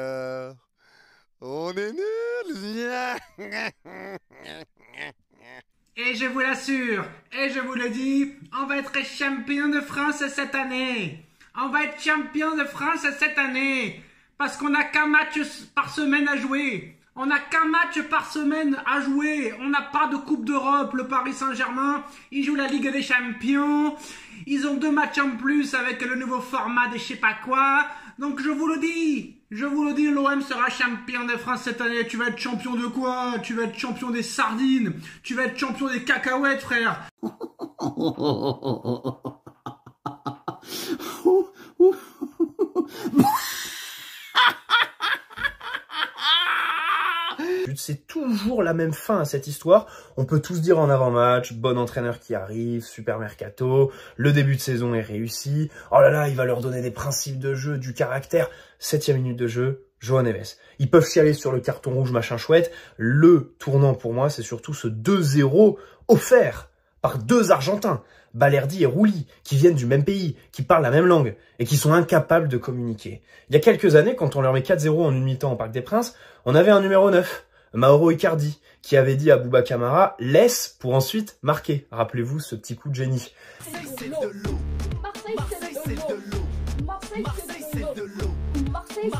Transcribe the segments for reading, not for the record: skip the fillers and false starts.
alors? On est nuls. Et je vous l'assure, et je vous le dis, on va être champion de France cette année. On va être champion de France cette année. Parce qu'on n'a qu'un match par semaine à jouer. On n'a qu'un match par semaine à jouer. On n'a pas de Coupe d'Europe. Le Paris Saint-Germain, ils jouent la Ligue des Champions. Ils ont 2 matchs en plus avec le nouveau format de je sais pas quoi. Donc je vous le dis, l'OM sera champion de France cette année. Tu vas être champion de quoi? Tu vas être champion des sardines. Tu vas être champion des cacahuètes, frère. C'est toujours la même fin à cette histoire. On peut tous dire en avant-match, bon entraîneur qui arrive, super mercato, le début de saison est réussi. Oh là là, il va leur donner des principes de jeu, du caractère. 7e minute de jeu, João Neves. Ils peuvent chialer sur le carton rouge, machin chouette. Le tournant pour moi, c'est surtout ce 2-0 offert par 2 Argentins, Balerdi et Rulli, qui viennent du même pays, qui parlent la même langue et qui sont incapables de communiquer. Il y a quelques années, quand on leur met 4-0 en une mi-temps au Parc des Princes, on avait un numéro 9. Mauro Icardi, qui avait dit à Bouba Camara « laisse pour ensuite marquer ». Rappelez-vous ce petit coup de génie. Marseille, c'est de l'eau. Marseille, c'est de l'eau. Marseille, c'est de l'eau. Marseille,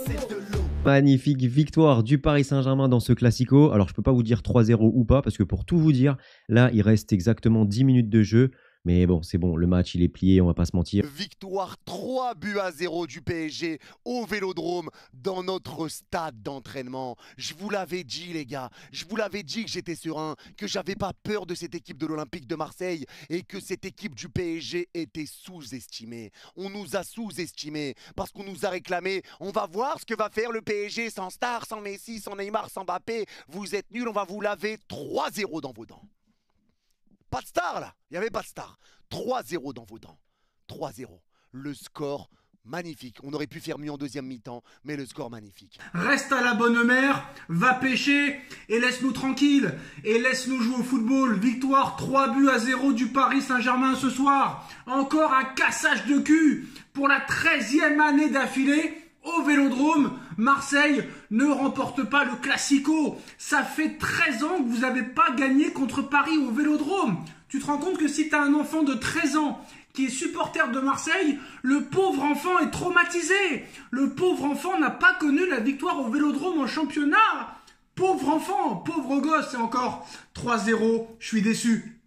c'est de l'eau. Magnifique victoire du Paris Saint-Germain dans ce Classico. Alors, je peux pas vous dire 3-0 ou pas, parce que pour tout vous dire, là, il reste exactement 10 minutes de jeu. Mais bon, c'est bon, le match, il est plié, on va pas se mentir. Victoire 3-0 du PSG au Vélodrome dans notre stade d'entraînement. Je vous l'avais dit les gars, je vous l'avais dit que j'étais serein, que j'avais pas peur de cette équipe de l'Olympique de Marseille et que cette équipe du PSG était sous-estimée. On nous a sous-estimés parce qu'on nous a réclamé, on va voir ce que va faire le PSG sans Star, sans Messi, sans Neymar, sans Mbappé. Vous êtes nuls, on va vous laver 3-0 dans vos dents. Pas de star là, il n'y avait pas de star. 3-0 dans vos dents. 3-0. Le score magnifique. On aurait pu faire mieux en deuxième mi-temps, mais le score magnifique. Reste à la bonne mère, va pêcher et laisse-nous tranquilles. Et laisse-nous jouer au football. Victoire 3-0 du Paris Saint-Germain ce soir. Encore un cassage de cul pour la 13e année d'affilée. Au Vélodrome, Marseille ne remporte pas le Classico. Ça fait 13 ans que vous n'avez pas gagné contre Paris au Vélodrome. Tu te rends compte que si tu as un enfant de 13 ans qui est supporter de Marseille, le pauvre enfant est traumatisé. Le pauvre enfant n'a pas connu la victoire au Vélodrome en championnat. Pauvre enfant, pauvre gosse, et encore 3-0, je suis déçu.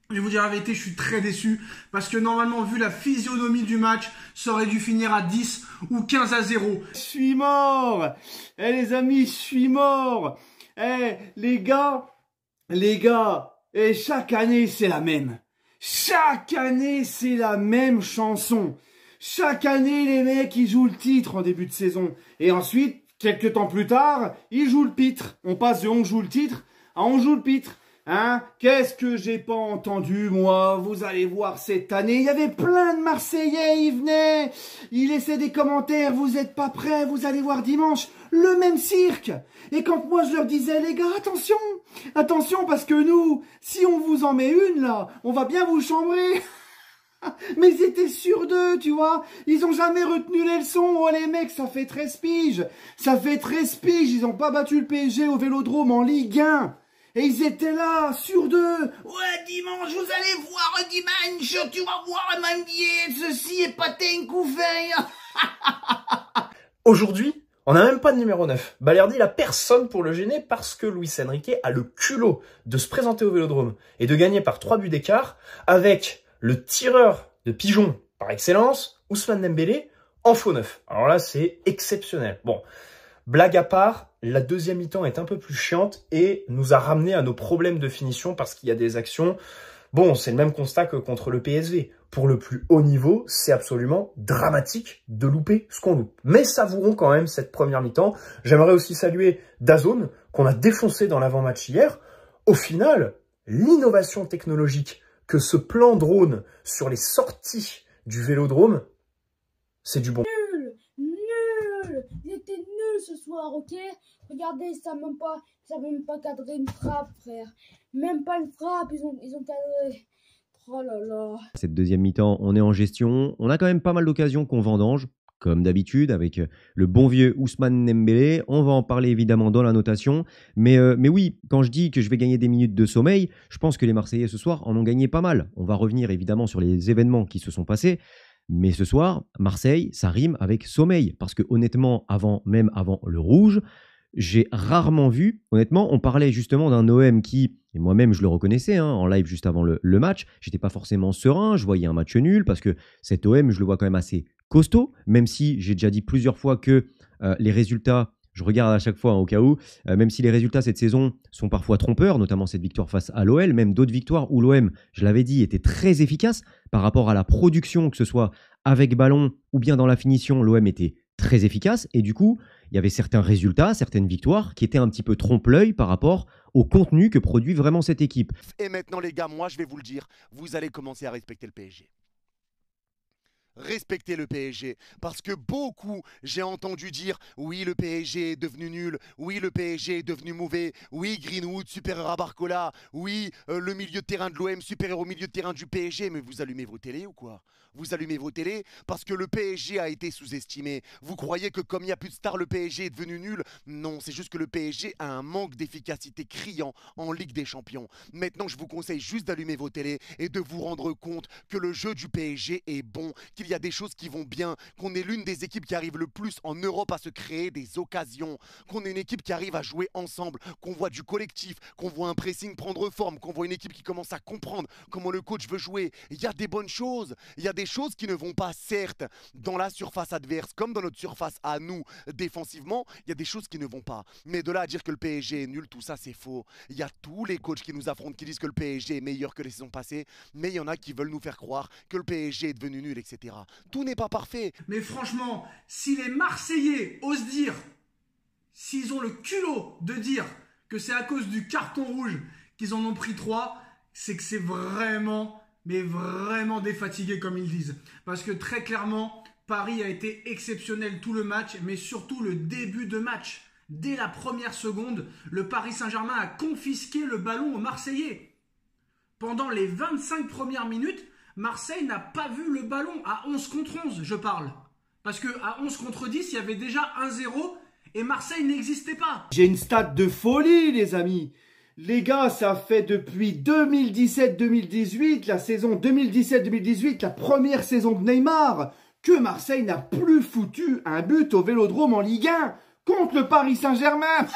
Je vais vous dire la vérité, je suis très déçu parce que normalement, vu la physionomie du match, ça aurait dû finir à 10 ou 15-0. Je suis mort. Eh les amis, je suis mort. Eh les gars, et chaque année c'est la même. Chaque année c'est la même chanson. Chaque année les mecs ils jouent le titre en début de saison. Et ensuite, quelques temps plus tard, ils jouent le pitre. On passe de on joue le titre à on joue le pitre. Hein? Qu'est-ce que j'ai pas entendu, moi? Vous allez voir cette année, il y avait plein de Marseillais, ils venaient, ils laissaient des commentaires, vous êtes pas prêts, vous allez voir dimanche, le même cirque. Et quand moi je leur disais, les gars, attention, attention, parce que nous, si on vous en met une, là, on va bien vous chambrer. Mais ils étaient sûrs d'eux, tu vois. Ils ont jamais retenu les leçons. Oh les mecs, ça fait 13 piges. Ça fait 13 piges, ils ont pas battu le PSG au Vélodrome en Ligue 1. Et ils étaient là, sûrs d'eux. Ouais, dimanche, vous allez voir, dimanche, tu vas voir, mon billet, ceci est pas un couffin. Aujourd'hui, on n'a même pas de numéro 9. Balerdi, il a personne pour le gêner parce que Luis Enrique a le culot de se présenter au Vélodrome et de gagner par 3 buts d'écart avec le tireur de pigeons par excellence, Ousmane Dembélé, en faux neuf. Alors là, c'est exceptionnel. Bon, blague à part, la deuxième mi-temps est un peu plus chiante et nous a ramené à nos problèmes de finition parce qu'il y a des actions. Bon, c'est le même constat que contre le PSV. Pour le plus haut niveau, c'est absolument dramatique de louper ce qu'on loupe. Mais savourons quand même cette première mi-temps. J'aimerais aussi saluer DAZN, qu'on a défoncé dans l'avant-match hier. Au final, l'innovation technologique que ce plan drone sur les sorties du Vélodrome, c'est du bon. Nul. Il était nul ce soir, ok? Regardez, ça n'a même pas cadré une frappe, frère. Même pas une frappe, ils ont cadré. Oh là là. Cette deuxième mi-temps, on est en gestion. On a quand même pas mal d'occasions qu'on vendange. comme d'habitude, avec le bon vieux Ousmane Dembélé. On va en parler évidemment dans la notation. Mais oui, quand je dis que je vais gagner des minutes de sommeil, je pense que les Marseillais ce soir en ont gagné pas mal. On va revenir évidemment sur les événements qui se sont passés. Mais ce soir, Marseille, ça rime avec sommeil. Parce que honnêtement, même avant le rouge, j'ai rarement vu, honnêtement, on parlait justement d'un OM qui, et moi-même je le reconnaissais hein, en live juste avant le match, j'étais pas forcément serein, je voyais un match nul parce que cet OM, je le vois quand même assez costaud, même si j'ai déjà dit plusieurs fois que les résultats, je regarde à chaque fois hein, au cas où, même si les résultats cette saison sont parfois trompeurs, notamment cette victoire face à l'OL, même d'autres victoires où l'OM, je l'avais dit, était très efficace par rapport à la production, que ce soit avec ballon ou bien dans la finition, l'OM était très efficace et du coup, il y avait certains résultats, certaines victoires qui étaient un petit peu trompe-l'œil par rapport au contenu que produit vraiment cette équipe. Et maintenant les gars, moi je vais vous le dire, vous allez commencer à respecter le PSG. Respectez le PSG, parce que beaucoup, j'ai entendu dire oui le PSG est devenu nul, oui le PSG est devenu mauvais, oui Greenwood supérieur à Barcola, oui le milieu de terrain de l'OM supérieur au milieu de terrain du PSG, mais vous allumez vos télés ou quoi? Vous allumez vos télés parce que le PSG a été sous-estimé. Vous croyez que comme il n'y a plus de stars, le PSG est devenu nul? Non, c'est juste que le PSG a un manque d'efficacité criant en Ligue des Champions. Maintenant, je vous conseille juste d'allumer vos télés et de vous rendre compte que le jeu du PSG est bon, qu'il y a des choses qui vont bien, qu'on est l'une des équipes qui arrive le plus en Europe à se créer des occasions, qu'on est une équipe qui arrive à jouer ensemble, qu'on voit du collectif, qu'on voit un pressing prendre forme, qu'on voit une équipe qui commence à comprendre comment le coach veut jouer. Il y a des bonnes choses, il y a des choses qui ne vont pas, certes, dans la surface adverse, comme dans notre surface à nous, défensivement, il y a des choses qui ne vont pas. Mais de là à dire que le PSG est nul, tout ça c'est faux. Il y a tous les coachs qui nous affrontent, qui disent que le PSG est meilleur que les saisons passées, mais il y en a qui veulent nous faire croire que le PSG est devenu nul, etc. Tout n'est pas parfait. Mais franchement, si les Marseillais osent dire, s'ils ont le culot de dire que c'est à cause du carton rouge qu'ils en ont pris 3, c'est que c'est vraiment... mais vraiment défatigué comme ils disent. Parce que très clairement, Paris a été exceptionnel tout le match, mais surtout le début de match. Dès la première seconde, le Paris Saint-Germain a confisqué le ballon aux Marseillais. Pendant les 25 premières minutes, Marseille n'a pas vu le ballon à 11 contre 11, je parle. Parce qu'à 11 contre 10, il y avait déjà 1-0 et Marseille n'existait pas. J'ai une stat de folie, les amis. Les gars, ça fait depuis 2017-2018, la saison 2017-2018, la première saison de Neymar, que Marseille n'a plus foutu un but au Vélodrome en Ligue 1 contre le Paris Saint-Germain.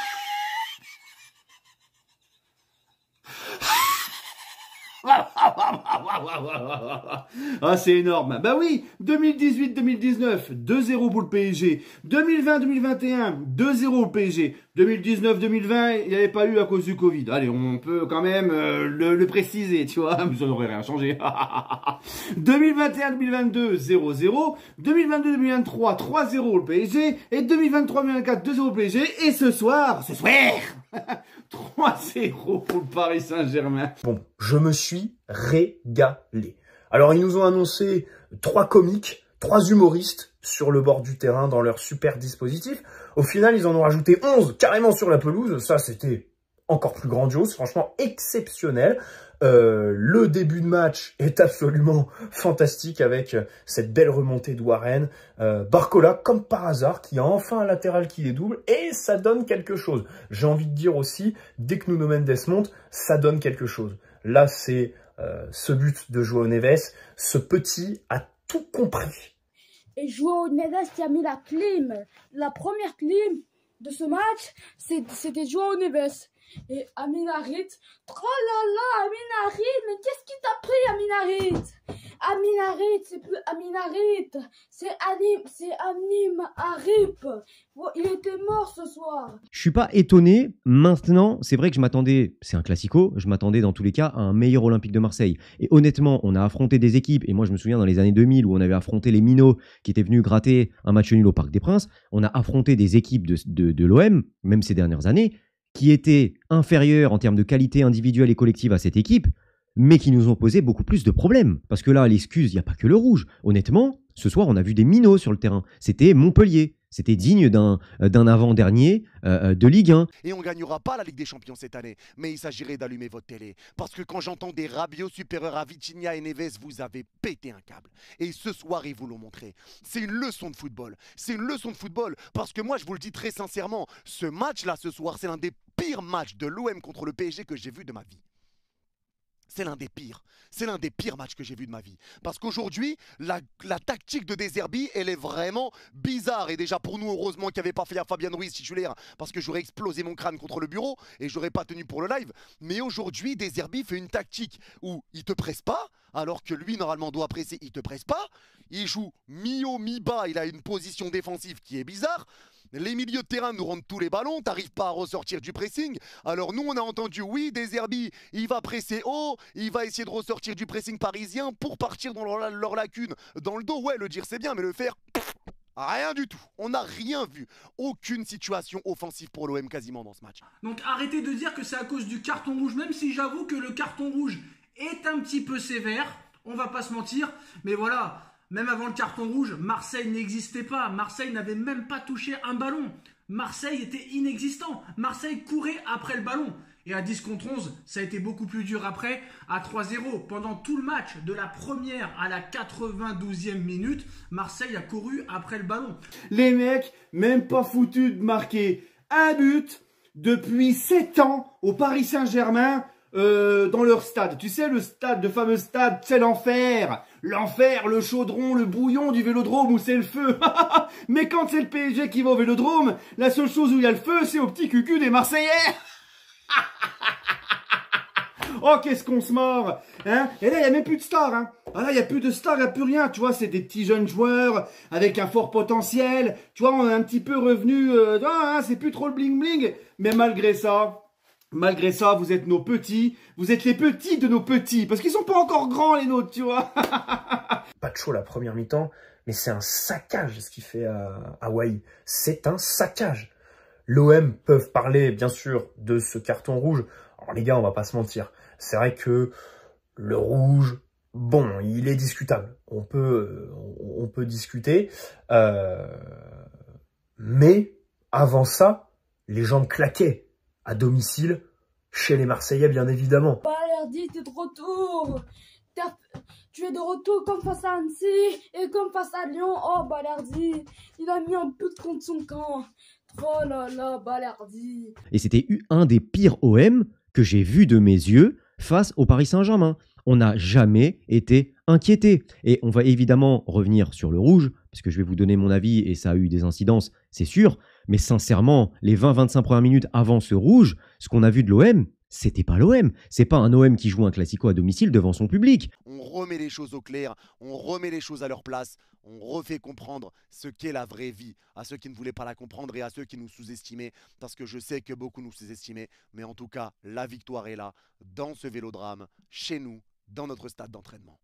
Ah, c'est énorme. Bah oui, 2018-2019, 2-0 pour le PSG. 2020-2021, 2-0 pour le PSG. 2019-2020, il n'y avait pas eu à cause du Covid. Allez, on peut quand même le préciser, tu vois, mais ça n'aurait rien changé. 2021-2022, 0-0. 2022-2023, 3-0 le PSG. Et 2023-2024, 2-0 le PSG. Et ce soir 3-0 pour le Paris Saint-Germain. Bon, je me suis régalé. Alors, ils nous ont annoncé 3 comiques, 3 humoristes sur le bord du terrain dans leur super dispositif. Au final, ils en ont rajouté 11 carrément sur la pelouse. Ça, c'était encore plus grandiose, franchement exceptionnel. Le début de match est absolument fantastique avec cette belle remontée de Warren. Barcola, comme par hasard, qui a enfin un latéral qui dédouble et ça donne quelque chose. J'ai envie de dire aussi, dès que Nuno Mendes monte, ça donne quelque chose. Là, c'est ce but de João Neves. Ce petit a tout compris. Et João Neves qui a mis la clim. La première clim de ce match, c'était João Neves. Et Amin Harit, oh là là, Amin Harit, mais qu'est-ce qui t'a pris, Amin Harit? Amin Harit, c'est plus Amin Harit, c'est Anim Harip. Bon, il était mort ce soir. Je suis pas étonné. Maintenant, c'est vrai que je m'attendais, c'est un classico, je m'attendais dans tous les cas à un meilleur Olympique de Marseille. Et honnêtement, on a affronté des équipes, et moi je me souviens dans les années 2000 où on avait affronté les Minots qui étaient venus gratter un match nul au Parc des Princes, on a affronté des équipes de l'OM, même ces dernières années, qui étaient inférieurs en termes de qualité individuelle et collective à cette équipe, mais qui nous ont posé beaucoup plus de problèmes. Parce que là, l'excuse, il n'y a pas que le rouge. Honnêtement, ce soir, on a vu des minots sur le terrain. C'était Montpellier. C'était digne d'un avant-dernier de Ligue 1. Et on ne gagnera pas la Ligue des Champions cette année. Mais il s'agirait d'allumer votre télé. Parce que quand j'entends des Rabiot supérieurs à Vitinha et Neves, vous avez pété un câble. Et ce soir, ils vous l'ont montré. C'est une leçon de football. C'est une leçon de football. Parce que moi, je vous le dis très sincèrement, ce match-là, ce soir, c'est l'un des pires matchs de l'OM contre le PSG que j'ai vu de ma vie. C'est l'un des pires. C'est l'un des pires matchs que j'ai vu de ma vie. Parce qu'aujourd'hui, la tactique de De Zerbi, elle est vraiment bizarre. Et déjà pour nous, heureusement qu'il n'y avait pas fait Fabien Ruiz titulaire, parce que j'aurais explosé mon crâne contre le bureau et j'aurais pas tenu pour le live. Mais aujourd'hui, De Zerbi fait une tactique où il te presse pas, alors que lui, normalement, doit presser, il te presse pas. Il joue mi-haut, mi-bas, il a une position défensive qui est bizarre. Les milieux de terrain nous rendent tous les ballons, t'arrives pas à ressortir du pressing. Alors nous, on a entendu, oui, De Zerbi, il va presser haut, il va essayer de ressortir du pressing parisien pour partir dans leur lacune. Dans le dos, ouais, le dire c'est bien, mais le faire, rien du tout. On n'a rien vu. Aucune situation offensive pour l'OM quasiment dans ce match. Donc arrêtez de dire que c'est à cause du carton rouge, même si j'avoue que le carton rouge est un petit peu sévère, on va pas se mentir, mais voilà. Même avant le carton rouge, Marseille n'existait pas. Marseille n'avait même pas touché un ballon. Marseille était inexistant. Marseille courait après le ballon. Et à 10 contre 11, ça a été beaucoup plus dur après, à 3-0. Pendant tout le match, de la première à la 92e minute, Marseille a couru après le ballon. Les mecs, même pas foutus de marquer un but depuis 7 ans au Paris Saint-Germain dans leur stade. Tu sais, le fameux stade, c'est l'enfer. L'enfer, le chaudron, le bouillon du Vélodrome où c'est le feu. Mais quand c'est le PSG qui va au Vélodrome, la seule chose où il y a le feu, c'est au petit cucu des Marseillais. Oh, qu'est-ce qu'on se mord, hein. Et là, il n'y a même plus de stars, hein. Ah là, il n'y a plus de stars, il n'y a plus rien. Tu vois, c'est des petits jeunes joueurs avec un fort potentiel. Tu vois, on est un petit peu revenu, c'est plus trop le bling-bling. Mais malgré ça, vous êtes nos petits. Vous êtes les petits de nos petits. Parce qu'ils sont pas encore grands, les nôtres, tu vois. Pas de chaud la première mi-temps, mais c'est un saccage ce qu'il fait à Wai. C'est un saccage. L'OM peuvent parler, bien sûr, de ce carton rouge. Alors les gars, on va pas se mentir. C'est vrai que le rouge, bon, il est discutable. On peut discuter. Mais avant ça, les jambes claquaient à domicile, chez les Marseillais, bien évidemment. Balerdi, t'es de retour. Tu es de retour comme face à Annecy et comme face à Lyon. Oh, Balerdi, il a mis un but contre son camp. Oh là là, Balerdi. Et c'était un des pires OM que j'ai vu de mes yeux face au Paris Saint-Germain. On n'a jamais été inquiété. Et on va évidemment revenir sur le rouge, parce que je vais vous donner mon avis et ça a eu des incidences, c'est sûr. Mais sincèrement, les 20-25 premières minutes avant ce rouge, ce qu'on a vu de l'OM, c'était pas l'OM. C'est pas un OM qui joue un classico à domicile devant son public. On remet les choses au clair, on remet les choses à leur place, on refait comprendre ce qu'est la vraie vie à ceux qui ne voulaient pas la comprendre et à ceux qui nous sous-estimaient, parce que je sais que beaucoup nous sous-estimaient, mais en tout cas, la victoire est là, dans ce Vélodrome, chez nous, dans notre stade d'entraînement.